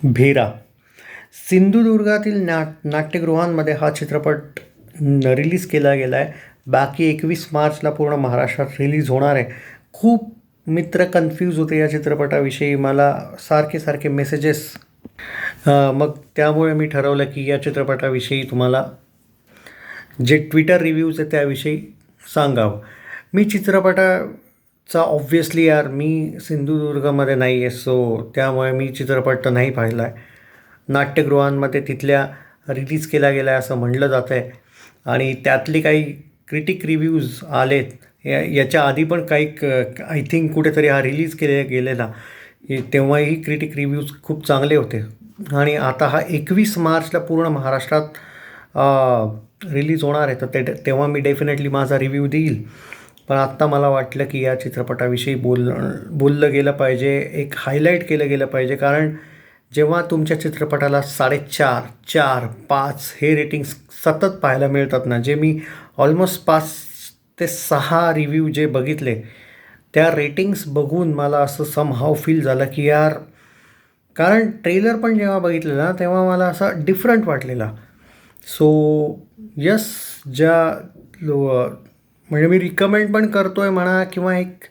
भेरा. सिंधुदुर्गातील नाट्यगृहांमध्ये हा चित्रपट रिलीज केला गेला आहे. बाकी 21 मार्चला पूर्ण महाराष्ट्रात रिलीज होणार आहे. खूप मित्र कन्फ्यूज होते या चित्रपटाविषयी. मला सारखे सारखे मेसेजेस. मग त्यामुळे मी ठरवलं की या चित्रपटाविषयी तुम्हाला जे ट्विटर रिव्ह्यूज आहे त्याविषयी सांगावं. मी चित्रपटाचा ऑब्व्हियसली मी सिंधुदुर्गमध्ये नाही आहे, सो त्यामुळे मी चित्रपट तर नाही पाहिला आहे. नाट्यगृहांमध्ये तिथल्या रिलीज केला गेला आहे असं म्हटलं जातं आहे. आणि त्यातले काही क्रिटिक रिव्ह्यूज आलेत. याच्या आधी पण काही आय थिंक कुठेतरी हा रिलीज केले गेलेला तेव्हाही क्रिटिक रिव्ह्यूज खूप चांगले होते. आणि आता हा 21 मार्चला पूर्ण महाराष्ट्रात रिलीज होणार आहे, तर तेव्हा मी डेफिनेटली माझा रिव्ह्यू देईल. पण आत्ता मला वाटलं की या चित्रपटाविषयी बोललं गेलं पाहिजे, एक हायलाईट केलं गेलं पाहिजे. कारण जेव्हा तुमच्या चित्रपटाला 4.5, 4, 5 हे रेटिंग्स सतत पाहायला मिळतात ना, जे मी ऑलमोस्ट 5 ते 6 रिव्ह्यू जे बघितले, त्या रेटिंग्स बघून मला असं समहाव फील झालं की यार, कारण ट्रेलर पण जेव्हा बघितलं ना तेव्हा मला असं डिफरंट वाटलेला. सो यस, म्हणजे मी रिकमेंड पण करतो आहे म्हणा, किंवा एक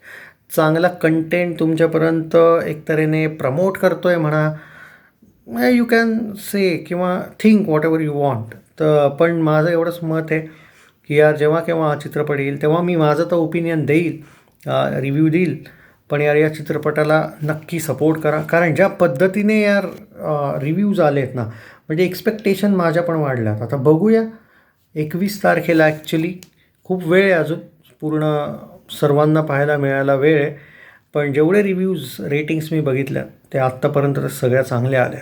चांगला कंटेंट तुमच्यापर्यंत एक तऱ्हेने प्रमोट करतो आहे म्हणा. यू कॅन से किंवा think what ever you want. तर पण माझं एवढंच मत आहे की यार, जेव्हा केव्हा हा चित्रपट येईल तेव्हा मी माझं तर ओपिनियन देईल, रिव्ह्यू देईल. पण यार, या चित्रपटाला नक्की सपोर्ट करा. कारण ज्या पद्धतीने यार रिव्ह्यूज आले आहेत ना, म्हणजे एक्सपेक्टेशन माझ्या पण वाढल्यात. आता बघूया 21 तारखेला. ॲक्च्युली खूप वेळ आहे अजून, पूर्ण सर्वांना पाहायला मिळायला वेळ आहे. पण जेवढे रिव्ह्यूज रेटिंग्स मी बघितल्या ते आत्तापर्यंत तर सगळ्या चांगल्या आल्या.